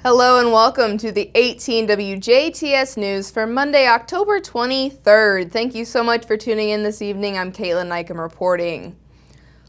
Hello and welcome to the 18 WJTS News for Monday, October 23rd. Thank you so much for tuning in this evening. I'm Kaitlyn Neukam reporting.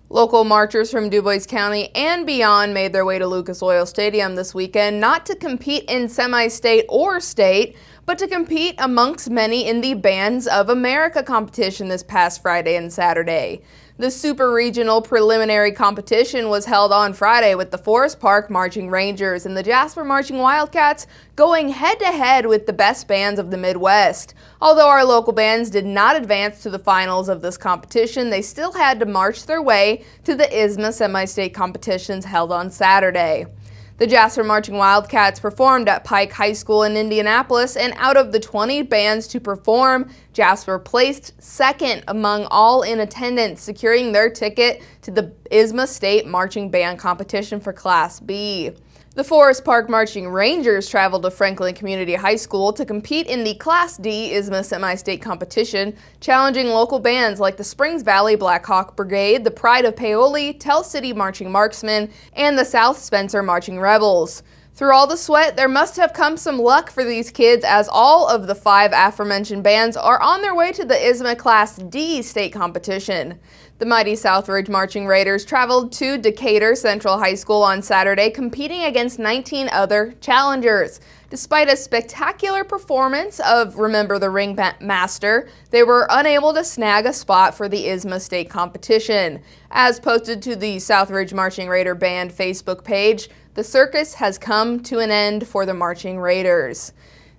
Local marchers from DuBois County and beyond made their way to Lucas Oil Stadium this weekend, not to compete in semi-state or state, but to compete amongst many in the Bands of America competition this past Friday and Saturday. The super regional preliminary competition was held on Friday with the Forest Park Marching Rangers and the Jasper Marching Wildcats going head-to-head with the best bands of the Midwest. Although our local bands did not advance to the finals of this competition, they still had to march their way to the ISMA semi-state competitions held on Saturday. The Jasper Marching Wildcats performed at Pike High School in Indianapolis, and out of the 20 bands to perform, Jasper placed second among all in attendance, securing their ticket to the ISMA State Marching Band Competition for Class B. The Forest Park Marching Rangers traveled to Franklin Community High School to compete in the Class D ISMA semi-state competition, challenging local bands like the Springs Valley Black Hawk Brigade, the Pride of Paoli, Tell City Marching Marksmen, and the South Spencer Marching Rebels. Through all the sweat, there must have come some luck for these kids, as all of the 5 aforementioned bands are on their way to the ISMA Class D state competition. The mighty Southridge Marching Raiders traveled to Decatur Central High School on Saturday, competing against 19 other challengers. Despite a spectacular performance of Remember the Ringmaster, they were unable to snag a spot for the ISMA state competition. As posted to the Southridge Marching Raider Band Facebook page, the circus has come to an end for the Marching Raiders.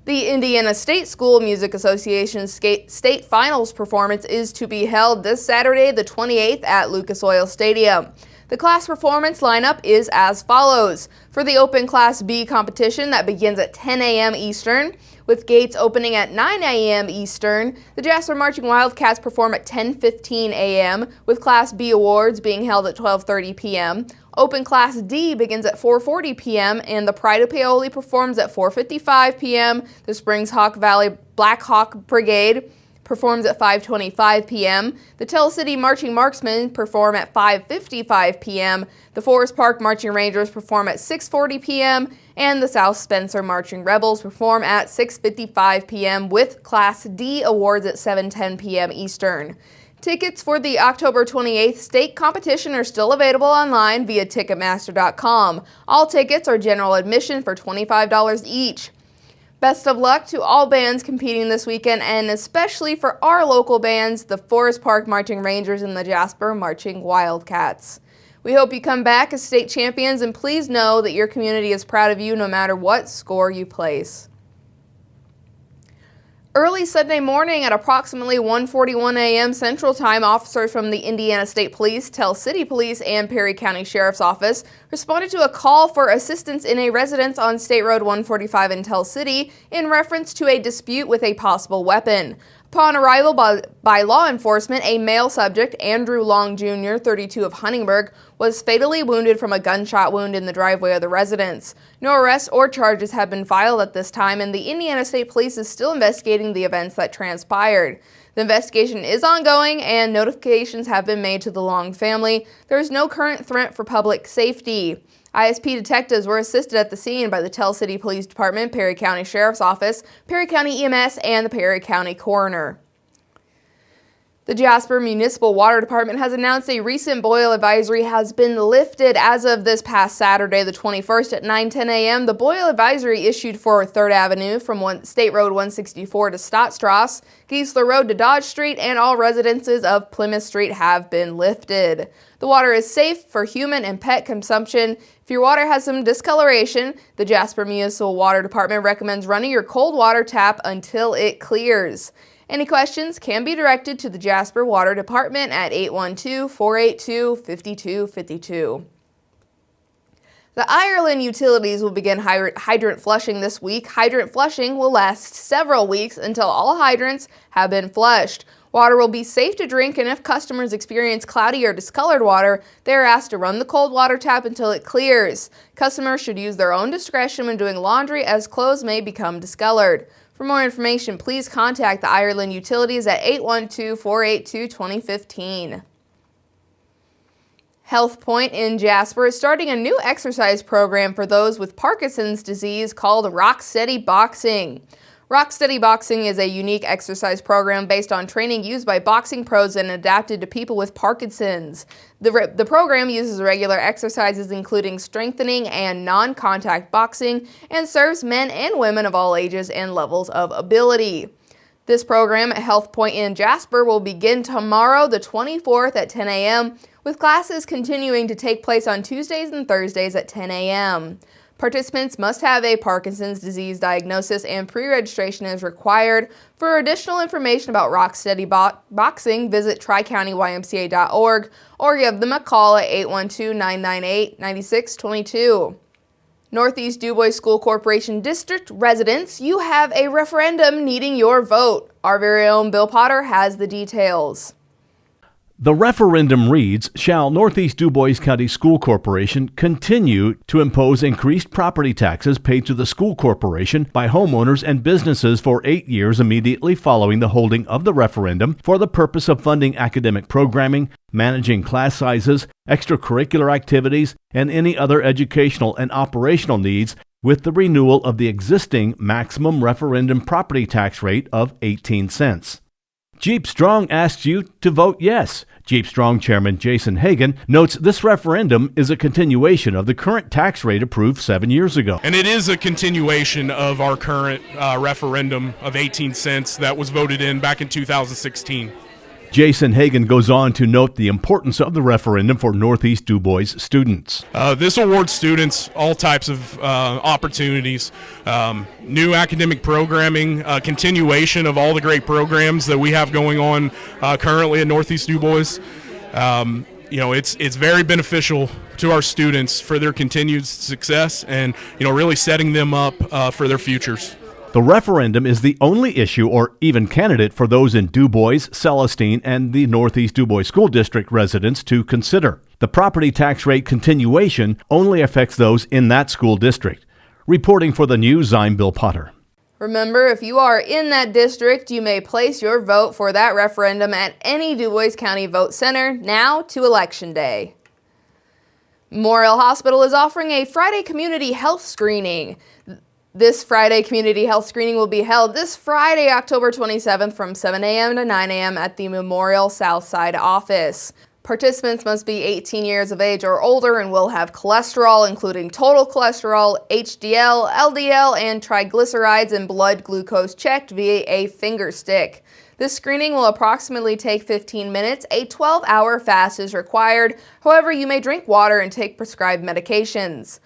The Indiana State School Music Association's state finals performance is to be held this Saturday, the 28th, at Lucas Oil Stadium. The class performance lineup is as follows. For the Open Class B competition that begins at 10 a.m. Eastern, with gates opening at 9 a.m. Eastern, the Jasper Marching Wildcats perform at 10:15 a.m., with Class B awards being held at 12:30 p.m. Open Class D begins at 4:40 p.m. and the Pride of Paoli performs at 4:55 p.m. The Springs Hawk Valley Black Hawk Brigade performs at 5:25 p.m. The Tell City Marching Marksmen perform at 5:55 p.m. The Forest Park Marching Rangers perform at 6:40 p.m. and the South Spencer Marching Rebels perform at 6:55 p.m. with Class D awards at 7:10 p.m. Eastern. Tickets for the October 28th state competition are still available online via Ticketmaster.com. All tickets are general admission for $25 each. Best of luck to all bands competing this weekend, and especially for our local bands, the Forest Park Marching Rangers and the Jasper Marching Wildcats. We hope you come back as state champions, and please know that your community is proud of you no matter what score you place. Early Sunday morning at approximately 1:41 a.m. Central Time, officers from the Indiana State Police, Tell City Police, and Perry County Sheriff's Office responded to a call for assistance in a residence on State Road 145 in Tell City in reference to a dispute with a possible weapon. Upon arrival by law enforcement, a male subject, Andrew Long Jr., 32 of Huntingburg, was fatally wounded from a gunshot wound in the driveway of the residence. No arrests or charges have been filed at this time, and the Indiana State Police is still investigating the events that transpired. The investigation is ongoing, and notifications have been made to the Long family. There is no current threat for public safety. ISP detectives were assisted at the scene by the Tell City Police Department, Perry County Sheriff's Office, Perry County EMS, and the Perry County Coroner. The Jasper Municipal Water Department has announced a recent boil advisory has been lifted as of this past Saturday, the 21st at 9:10 a.m. The boil advisory issued for 3rd Avenue from State Road 164 to Stotstrasse, Geisler Road to Dodge Street, and all residences of Plymouth Street have been lifted. The water is safe for human and pet consumption. If your water has some discoloration, the Jasper Municipal Water Department recommends running your cold water tap until it clears. Any questions can be directed to the Jasper Water Department at 812-482-5252. The Ireland utilities will begin hydrant flushing this week. Hydrant flushing will last several weeks until all hydrants have been flushed. Water will be safe to drink, and if customers experience cloudy or discolored water, they are asked to run the cold water tap until it clears. Customers should use their own discretion when doing laundry, as clothes may become discolored. For more information, please contact the Ireland Utilities at 812-482-2015. Health Point in Jasper is starting a new exercise program for those with Parkinson's disease called Rock Steady Boxing. Rock Steady Boxing is a unique exercise program based on training used by boxing pros and adapted to people with Parkinson's. The program uses regular exercises including strengthening and non-contact boxing and serves men and women of all ages and levels of ability. This program at Health Point in Jasper will begin tomorrow, the 24th at 10 a.m., with classes continuing to take place on Tuesdays and Thursdays at 10 a.m. Participants must have a Parkinson's disease diagnosis and pre-registration is required. For additional information about Rock Steady Boxing, visit tricountymca.org or give them a call at 812-998-9622. Northeast DuBois School Corporation District residents, you have a referendum needing your vote. Our very own Bill Potter has the details. The referendum reads, shall Northeast DuBois County School Corporation continue to impose increased property taxes paid to the school corporation by homeowners and businesses for 8 years immediately following the holding of the referendum for the purpose of funding academic programming, managing class sizes, extracurricular activities, and any other educational and operational needs with the renewal of the existing maximum referendum property tax rate of 18 cents? Jeep Strong asks you to vote yes. Jeep Strong Chairman Jason Hagan notes this referendum is a continuation of the current tax rate approved 7 years ago. And it is a continuation of our current referendum of 18 cents that was voted in back in 2016. Jason Hagan goes on to note the importance of the referendum for Northeast DuBois students. This awards students all types of opportunities, new academic programming, continuation of all the great programs that we have going on currently at Northeast DuBois. It's very beneficial to our students for their continued success and, really setting them up for their futures. The referendum is the only issue or even candidate for those in DuBois, Celestine, and the Northeast DuBois School District residents to consider. The property tax rate continuation only affects those in that school district. Reporting for the news, I'm Bill Potter. Remember, if you are in that district, you may place your vote for that referendum at any DuBois County vote center now to Election Day. Memorial Hospital is offering a Friday community health screening. This Friday community health screening will be held this Friday, October 27th from 7 a.m. to 9 a.m. at the Memorial Southside office. Participants must be 18 years of age or older and will have cholesterol, including total cholesterol, HDL, LDL, and triglycerides and blood glucose checked via a finger stick. This screening will approximately take 15 minutes. A 12-hour fast is required. However, you may drink water and take prescribed medications.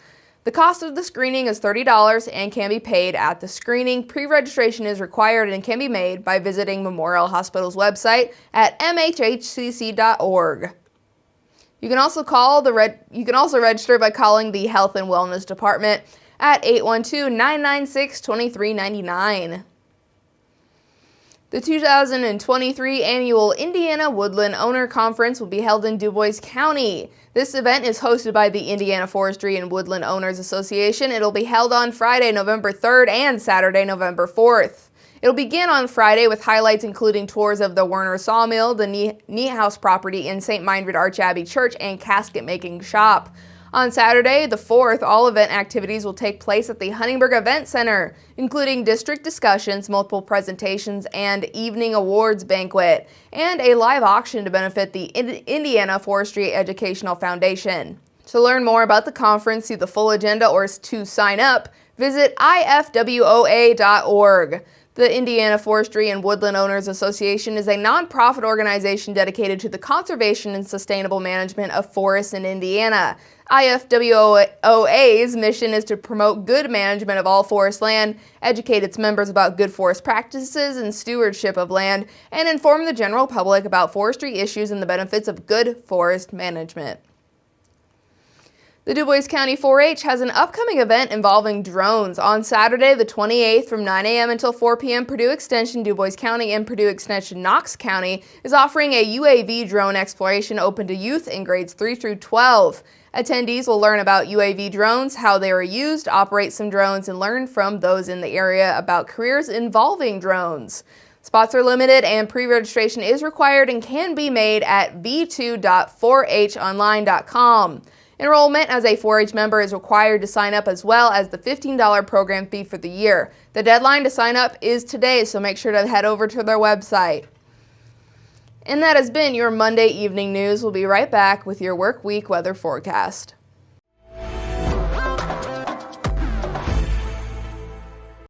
The cost of the screening is $30 and can be paid at the screening. Pre-registration is required and can be made by visiting Memorial Hospital's website at mhhcc.org. You can also register by calling the Health and Wellness Department at 812-996-2399. The 2023 annual Indiana Woodland Owner Conference will be held in DuBois County. This event is hosted by the Indiana Forestry and Woodland Owners Association. It'll be held on Friday, November 3rd and Saturday, November 4th. It'll begin on Friday with highlights including tours of the Werner Sawmill, the Neat House property in St. Meinrad Arch Abbey Church, and casket making shop. On Saturday, the 4th, all event activities will take place at the Huntingburg Event Center, including district discussions, multiple presentations, and evening awards banquet, and a live auction to benefit the Indiana Forestry Educational Foundation. To learn more about the conference, see the full agenda, or to sign up, visit ifwoa.org. The Indiana Forestry and Woodland Owners Association is a nonprofit organization dedicated to the conservation and sustainable management of forests in Indiana. IFWOA's mission is to promote good management of all forest land, educate its members about good forest practices and stewardship of land, and inform the general public about forestry issues and the benefits of good forest management. The DuBois County 4-H has an upcoming event involving drones. On Saturday, the 28th, from 9 a.m. until 4 p.m., Purdue Extension DuBois County and Purdue Extension Knox County is offering a UAV drone exploration open to youth in grades 3 through 12. Attendees will learn about UAV drones, how they are used, operate some drones, and learn from those in the area about careers involving drones. Spots are limited and pre-registration is required and can be made at v2.4honline.com. Enrollment as a 4-H member is required to sign up, as well as the $15 program fee for the year. The deadline to sign up is today, so make sure to head over to their website. And that has been your Monday Evening News. We'll be right back with your work week weather forecast.